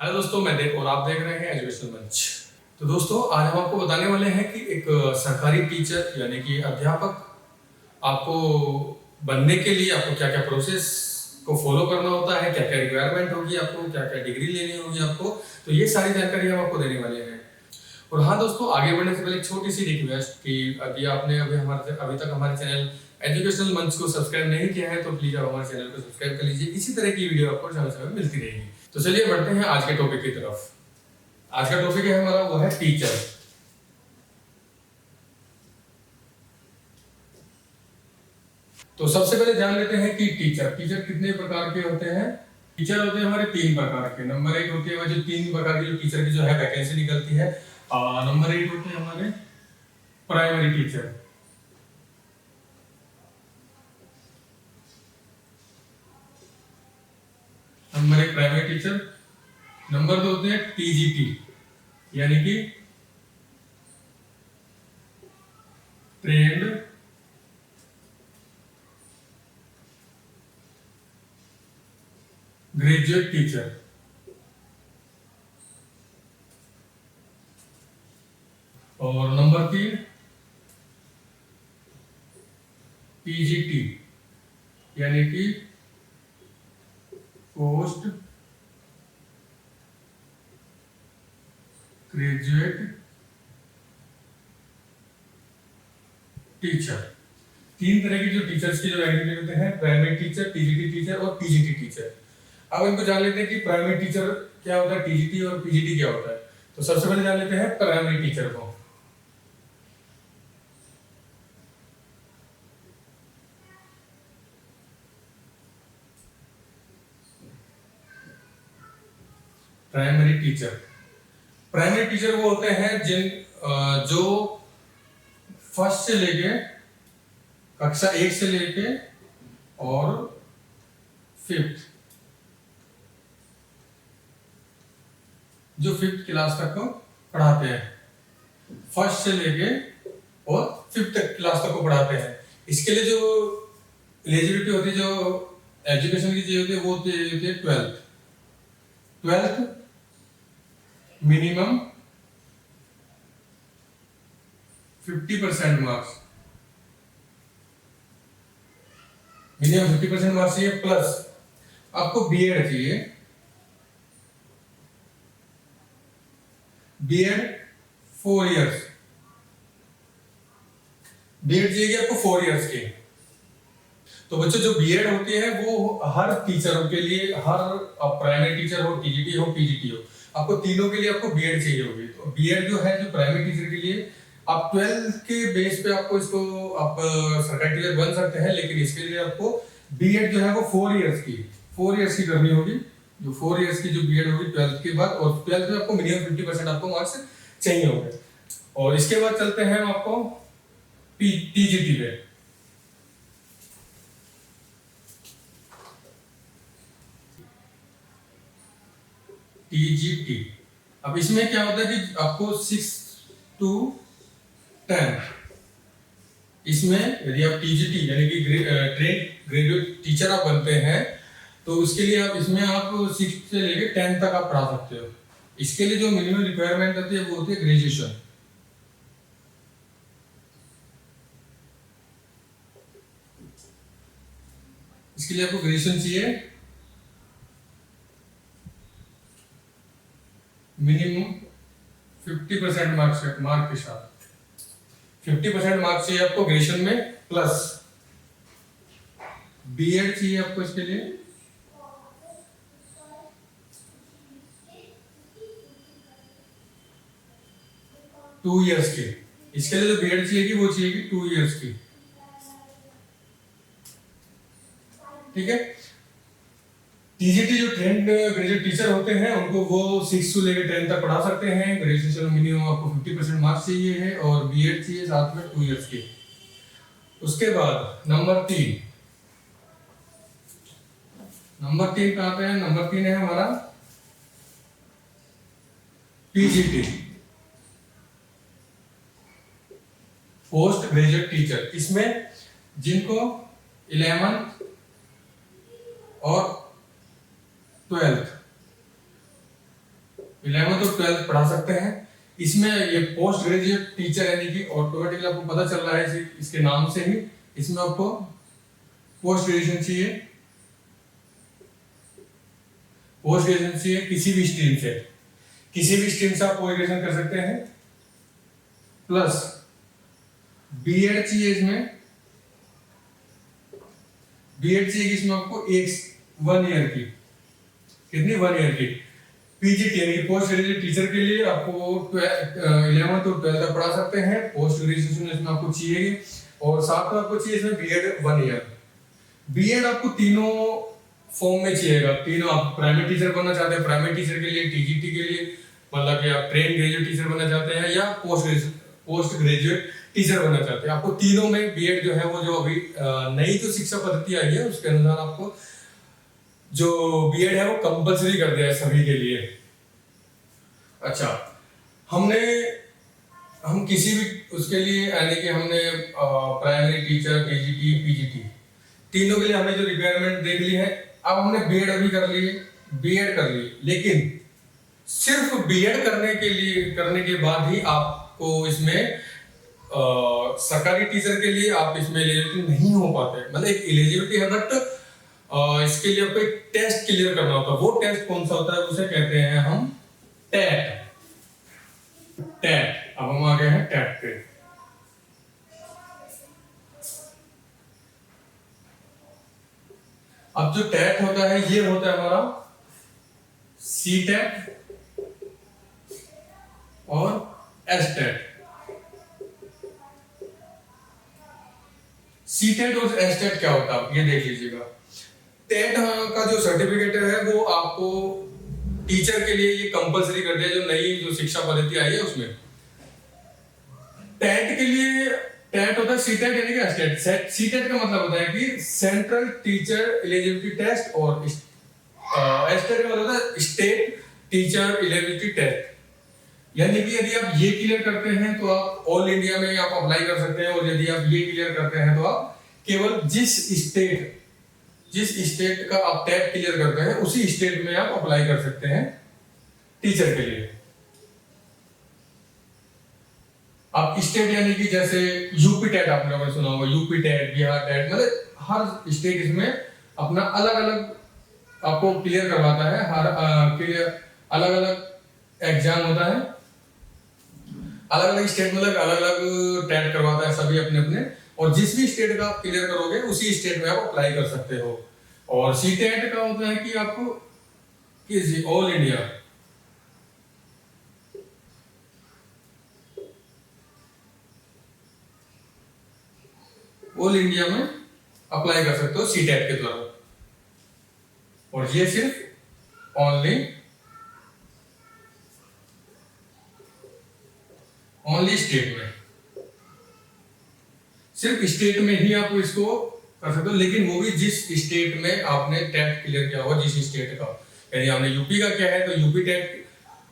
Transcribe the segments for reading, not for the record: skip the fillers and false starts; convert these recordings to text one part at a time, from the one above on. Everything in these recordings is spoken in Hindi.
हेलो दोस्तों, मैं देव और आप देख रहे हैं एजुकेशनल मंच। तो दोस्तों, आज हम आपको बताने वाले हैं कि एक सरकारी टीचर यानी कि अध्यापक आपको बनने के लिए आपको क्या क्या प्रोसेस को फॉलो करना होता है, क्या क्या रिक्वायरमेंट होगी, आपको क्या क्या डिग्री लेनी होगी आपको। तो ये सारी जानकारी हम आपको देने वाले हैं। और हाँ दोस्तों, आगे बढ़ने से पहले एक छोटी सी रिक्वेस्ट कि यदि आपने अभी तक हमारे चैनल एजुकेशनल मंच को सब्सक्राइब नहीं किया है तो प्लीज आप हमारे चैनल को सब्सक्राइब कर लीजिए। इसी तरह की वीडियो आपको समय समय मिलती रहेगी। तो चलिए बढ़ते हैं आज के टॉपिक की तरफ। आज का टॉपिक है हमारा, वो है टीचर। तो सबसे पहले जान लेते हैं कि टीचर कितने प्रकार के होते हैं। टीचर होते हैं हमारे तीन प्रकार के। नंबर एक होती है जो तीन प्रकार की जो टीचर की जो है वैकेंसी निकलती है। नंबर एक होते हैं हमारे प्राइमरी टीचर। नंबर एक प्राइमरी टीचर। नंबर दो होते हैं टीजीटी यानी कि ट्रेंड ग्रेजुएट टीचर। और नंबर तीन पीजीटी यानी कि पोस्ट ग्रेजुएट टीचर। तीन तरह की जो टीचर्स की जो वैकेंसी होते हैं, प्राइमरी टीचर, टीजीटी टीचर और पीजीटी टीचर। अब इनको जान लेते हैं कि प्राइमरी टीचर क्या होता है, टीजीटी और पीजीटी क्या होता है। तो सबसे पहले जान लेते हैं प्राइमरी टीचर को। प्राइमरी टीचर वो होते हैं जो फर्स्ट से लेके कक्षा 1 से लेके और फिफ्थ क्लास तक को पढ़ाते हैं। फर्स्ट से लेके और फिफ्थ क्लास तक को पढ़ाते हैं। इसके लिए जो एलिजिबिलिटी होती है, जो एजुकेशन की चीज होती है, वो होती है 12th minimum 50% marks. Minimum 50% marks चाहिए, प्लस आपको बीएड चाहिए। BEd 4 years. बीएड चाहिए आपको 4 इयर्स की। तो बच्चों, जो बीएड होती है वो हर टीचरों के लिए, हर प्राइमरी टीचर हो, टीजीटी हो, पीजीटी हो, आपको तीनों के लिए आपको बीएड चाहिए होगी। तो बीएड जो है जो प्राइमरी टीचर के लिए, आप 12 के बेस पे आपको इसको आप सरकारी टीचर बन सकते हैं, लेकिन इसके लिए आपको बीएड जो है वो 4 इयर्स की करनी होगी। जो 4 इयर्स की जो बीएड होगी 12th के बाद, और 12th में आपको मिनिमम 50% आपको मार्क्स चाहिए होंगे। और इसके बाद चलते हैं हम आपको टीजीटी पे। टीजीटी, अब इसमें क्या होता है कि आपको 6 to 10, इसमें यदि आप टीजीटी यानी कि ट्रेंड ग्रेजुएट टीचर आप बनते हैं, तो उसके लिए आप इसमें आप 6 से लेके 10 तक आप पढ़ा सकते हो। इसके लिए जो मिनिमम रिक्वायरमेंट होती है वो होती है ग्रेजुएशन। इसके लिए आपको ग्रेजुएशन चाहिए, मिनिमम 50% मार्क के साथ। 50% मार्क्स चाहिए आपको ग्रेजुएशन में, प्लस बीएड चाहिए आपको इसके लिए। टू इयर्स की। इसके लिए जो बीएड चाहिए वो चाहिए 2 इयर्स की। ठीक है। टीजीटी जो ट्रेंड ग्रेजुएट टीचर होते हैं उनको वो 6 से लेकर 10 तक पढ़ा सकते हैं। ग्रेजुएशन मिनिमम आपको 50% मार्क्स चाहिए है, और बीएड चाहिए साथ में 2 इयर्स की। उसके बाद नंबर 3 कहाँ पे है? नंबर 3 है हमारा पीजीटी, पोस्ट ग्रेजुएट टीचर। इसमें जिनको 11th और 12th 11th और 12th पढ़ा सकते हैं। इसमें ये पोस्ट ग्रेजुएट टीचर यानी कि ऑटोमेटिकली आपको पता चल रहा है इसके नाम से ही, इसमें आपको पोस्ट ग्रेजुएशन चाहिए। पोस्ट ग्रेजुएशन चाहिए किसी भी स्ट्रीम से, किसी भी स्ट्रीम से आप पोस्ट ग्रेजुएशन कर सकते हैं। प्लस बीएड चाहिए, इसमें बीएड चाहिए इसमें आपको 1 ईयर की, कितनी 1 ईयर की। पीजीटी यानी पोस्ट ग्रेजुएट टीचर के लिए आपको 11th और 12th तक पढ़ा सकते हैं। पोस्ट ग्रेजुएशन इसमें आपको चाहिए और साथ में आपको चाहिए इसमें बीएड 1 ईयर। बीएड आपको तीनों फॉर्म में चाहिएगा। तीनों, आप प्राइमरी टीचर बनना चाहते हैं, प्राइमरी टीचर के लिए, टीजीटी के लिए मतलब कि आप ट्रेन ग्रेजुएट टीचर बनना चाहते हैं, या पोस्ट ग्रेजुएट टीचर बनना चाहते हैं, आपको तीनों में बीएड जो है वो जो अभी नई जो शिक्षा पद्धति आई है उसके अनुसार आपको जो बीएड है वो कंपलसरी कर दिया है सभी के लिए। अच्छा, हम किसी भी उसके लिए यानी कि हमने प्राइमरी टीचर, टीजीटी, पीजीटी तीनों के लिए हमने जो रिक्वायरमेंट देख ली है। अब हमने बीएड अभी कर ली, बीएड कर ली, लेकिन सिर्फ बीएड करने के बाद ही आपको इसमें सरकारी टीचर के लिए आप इसमें एलिजिबिलिटी नहीं हो पाते। मतलब एक एलिजिबिलिटी है, बट इसके लिए आपको एक टेस्ट क्लियर करना होता है। वो टेस्ट कौन सा होता है, उसे कहते हैं हम टेट। टेट, अब हम आ गए हैं टेट पे। अब जो टेट होता है ये होता है हमारा सी टेट और एस टेट। सी टेट और एस टेट क्या होता है ये देख लीजिएगा। टेट का जो सर्टिफिकेट है वो आपको टीचर के लिए ये कंपलसरी कर दिया, जो नई जो शिक्षा पद्धति आई है उसमें। टेट के लिए टेट होता है सी टेट यानी कि एस टेट। सी टेट का मतलब होता है कि सेंट्रल टीचर एलिजिबिलिटी टेस्ट, और एस टेट का मतलब होता है स्टेट टीचर एलिजिबिलिटी टेस्ट। यानी कि यदि आप ये क्लियर करते हैं तो आप ऑल इंडिया में आप अप्लाई कर सकते हैं, और यदि आप ये क्लियर करते हैं तो आप केवल जिस स्टेट का आप टेट क्लियर करते हैं उसी स्टेट में आप अप्लाई कर सकते हैं टीचर के लिए। आप स्टेट यानी कि जैसे यूपी टेट आपने लोगों ने सुना होगा, यूपी टेट, बिहार टेट, मतलब हर स्टेट इसमें अपना अलग अलग आपको क्लियर करवाता है। हर अलग अलग एग्जाम होता है, अलग अलग स्टेट मतलब अलग अलग टेट करवाता है सभी अपने अपने, और जिस भी स्टेट का आप क्लियर करोगे उसी स्टेट में आप अप्लाई कर सकते हो। और सी टेट का होता है कि आपको किसी ऑल इंडिया में अप्लाई कर सकते हो सी टेट के द्वारा, और ये सिर्फ ओनली स्टेट में, सिर्फ स्टेट में ही आप इसको कर सकते हो। लेकिन वो भी जिस स्टेट में आपने टेट क्लियर किया होगा, जिस स्टेट का, यानी आपने यूपी का किया है तो यूपी टेट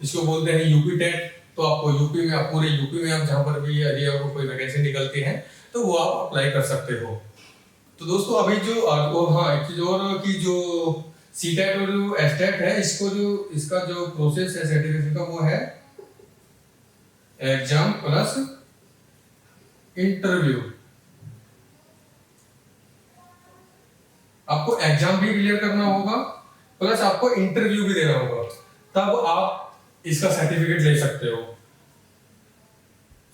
इसको बोलते हैं, यूपी टेट। तो आपको यूपी में, आप पूरे यूपी में आप जहां पर भी यदि आपको कोई वैकेंसी निकलती है तो वो आप अप्लाई कर सकते हो। तो दोस्तों अभी जो आपको एक चीज और की जो सी टेट और जो एस टेट है, इसका जो प्रोसेस है सर्टिफिकेशन का वो है एग्जाम प्लस इंटरव्यू। आपको एग्जाम भी क्लियर करना होगा प्लस आपको इंटरव्यू भी देना होगा, तब आप इसका सर्टिफिकेट ले सकते हो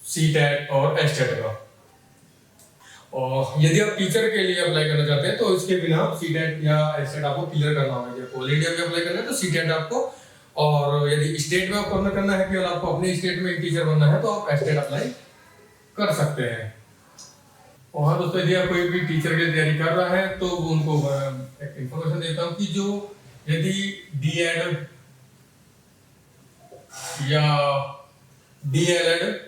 सी टेट और एस टेट का। और यदि आप टीचर के लिए अप्लाई करना चाहते हैं तो इसके बिना सी टेट या एस टेट आपको क्लियर करना होगा। ऑल इंडिया में अप्लाई करना है तो सी टेट आपको, और यदि स्टेट में आपको करना है केवल आपको अपने स्टेट में टीचर बनना है तो आप एस टेट अप्लाई कर सकते हैं। और हाँ दोस्तों, यदि आप कोई भी टीचर की तैयारी कर रहा है तो उनको एक इंफॉर्मेशन देता हूँ कि जो यदि डीएड या डीएलएड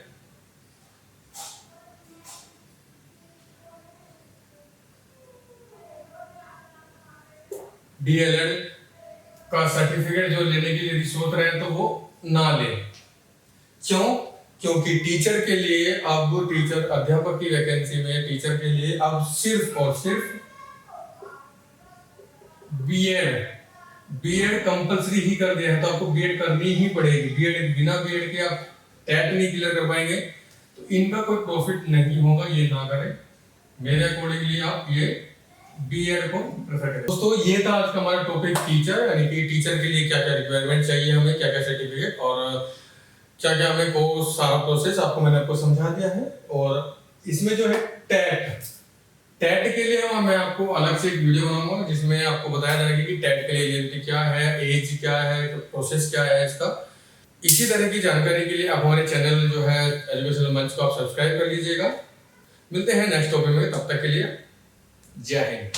का सर्टिफिकेट जो लेने की यदि सोच रहे हैं तो वो ना ले। क्यों? क्योंकि टीचर के लिए अब अध्यापक की वैकेंसी में टीचर के लिए अब सिर्फ और सिर्फ बीएड कंपलसरी ही कर दिया है, तो आपको बीएड करनी ही पड़ेगी। बीएड, बिना बीएड के आप टेट नहीं क्लियर कर पाएंगे, तो इनका कोई प्रॉफिट नहीं होगा, ये ना करें। मेरे अकॉर्डिंगली आप ये बीएड को प्रेफर करें। दोस्तों ये था आज का हमारा टॉपिक टीचर, यानी कि टीचर के लिए क्या क्या रिक्वायरमेंट चाहिए हमें, क्या क्या सर्टिफिकेट और क्या क्या हमें कोर्स, सारा प्रोसेस मैंने आपको समझा दिया है। और इसमें जो है टेट के लिए मैं आपको अलग से एक वीडियो बनाऊंगा जिसमें आपको बताया जाएगा कि टेट के लिए एलिजिबिलिटी क्या है, एज क्या है, तो प्रोसेस क्या है इसका। इसी तरह की जानकारी के लिए आप हमारे चैनल जो है एजुकेशनल मंच को आप सब्सक्राइब कर लीजिएगा। मिलते हैं नेक्स्ट टॉपिक में, तब तक के लिए जय हिंद।